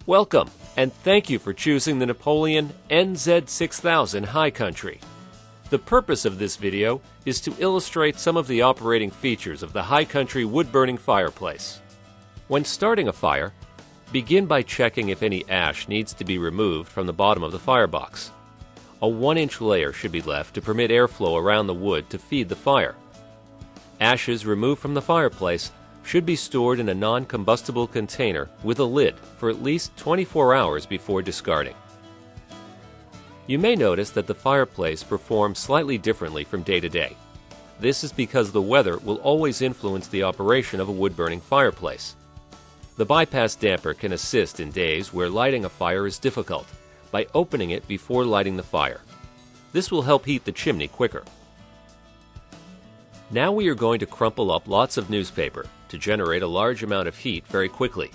Welcome, and thank you for choosing the Napoleon NZ6000 High Country. The purpose of this video is to illustrate some of the operating features of the High Country wood-burning fireplace. When starting a fire, begin by checking if any ash needs to be removed from the bottom of the firebox. A 1-inch layer should be left to permit airflow around the wood to feed the fire. Ashes removed from the fireplace should be stored in a non-combustible container with a lid for at least 24 hours before discarding. You may notice that the fireplace performs slightly differently from day to day. This is because the weather will always influence the operation of a wood-burning fireplace. The bypass damper can assist in days where lighting a fire is difficult by opening it before lighting the fire. This will help heat the chimney quicker. Now we are going to crumple up lots of newspaper to generate a large amount of heat very quickly.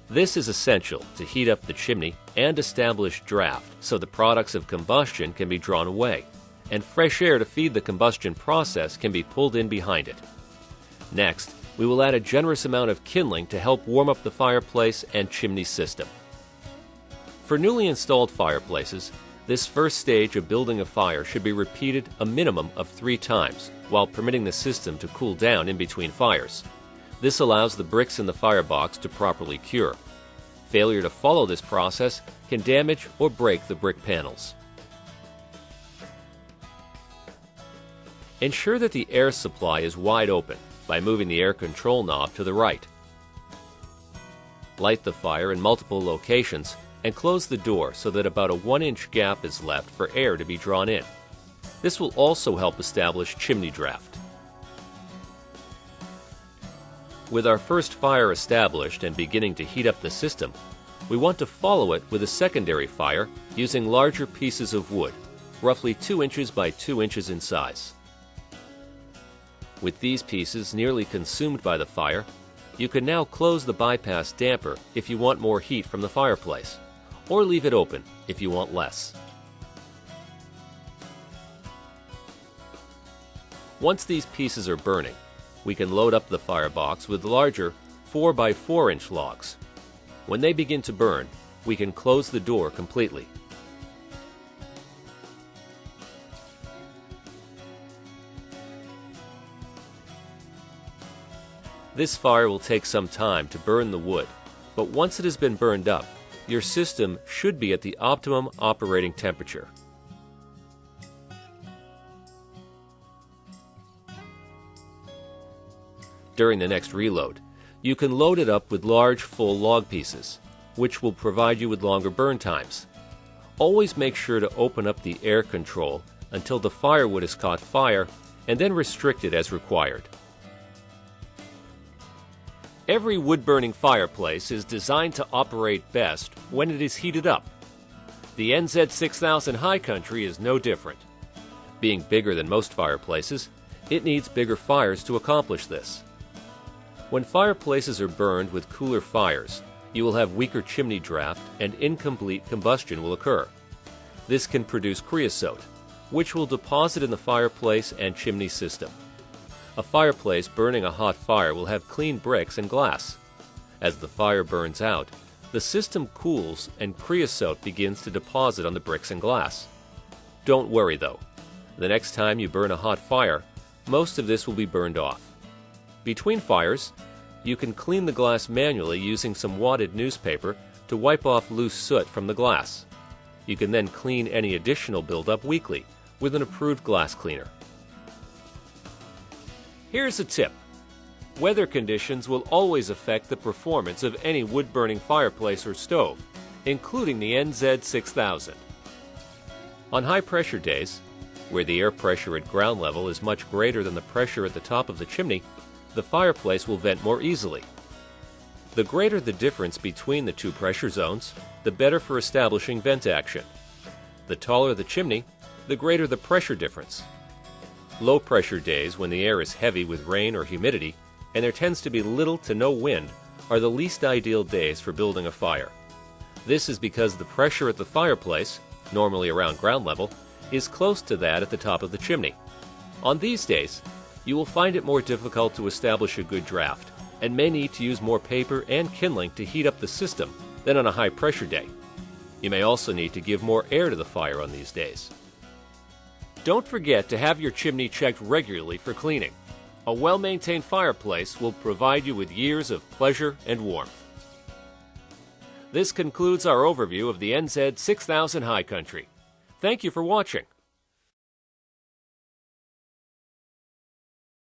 This is essential to heat up the chimney and establish draft so the products of combustion can be drawn away, and fresh air to feed the combustion process can be pulled in behind it. Next, we will add a generous amount of kindling to help warm up the fireplace and chimney system. For newly installed fireplaces, this first stage of building a fire should be repeated a minimum of 3 times while permitting the system to cool down in between fires. This allows the bricks in the firebox to properly cure. Failure to follow this process can damage or break the brick panels. Ensure that the air supply is wide open by moving the air control knob to the right. Light the fire in multiple locations and close the door so that about a 1-inch gap is left for air to be drawn in. This will also help establish chimney draft. With our first fire established and beginning to heat up the system, we want to follow it with a secondary fire using larger pieces of wood, roughly 2 inches by 2 inches in size. With these pieces nearly consumed by the fire, you can now close the bypass damper if you want more heat from the fireplace, or leave it open if you want less. Once these pieces are burning, we can load up the firebox with larger 4 by 4 inch logs. When they begin to burn, we can close the door completely. This fire will take some time to burn the wood, but once it has been burned up, your system should be at the optimum operating temperature. During the next reload, you can load it up with large full log pieces, which will provide you with longer burn times. Always make sure to open up the air control until the firewood has caught fire and then restrict it as required. Every wood-burning fireplace is designed to operate best when it is heated up. The NZ6000 High Country is no different. Being bigger than most fireplaces, it needs bigger fires to accomplish this. When fireplaces are burned with cooler fires, you will have weaker chimney draft and incomplete combustion will occur. This can produce creosote, which will deposit in the fireplace and chimney system. A fireplace burning a hot fire will have clean bricks and glass. As the fire burns out, the system cools and creosote begins to deposit on the bricks and glass. Don't worry though. The next time you burn a hot fire, most of this will be burned off. Between fires, you can clean the glass manually using some wadded newspaper to wipe off loose soot from the glass. You can then clean any additional buildup weekly with an approved glass cleaner. Here's a tip. Weather conditions will always affect the performance of any wood-burning fireplace or stove, including the NZ6000. On high-pressure days, where the air pressure at ground level is much greater than the pressure at the top of the chimney, the fireplace will vent more easily. The greater the difference between the 2 pressure zones, the better for establishing vent action. The taller the chimney, the greater the pressure difference. Low pressure days, when the air is heavy with rain or humidity, and there tends to be little to no wind, are the least ideal days for building a fire. This is because the pressure at the fireplace, normally around ground level, is close to that at the top of the chimney. On these days, you will find it more difficult to establish a good draft and may need to use more paper and kindling to heat up the system than on a high-pressure day. You may also need to give more air to the fire on these days. Don't forget to have your chimney checked regularly for cleaning. A well-maintained fireplace will provide you with years of pleasure and warmth. This concludes our overview of the NZ6000 High Country. Thank you for watching.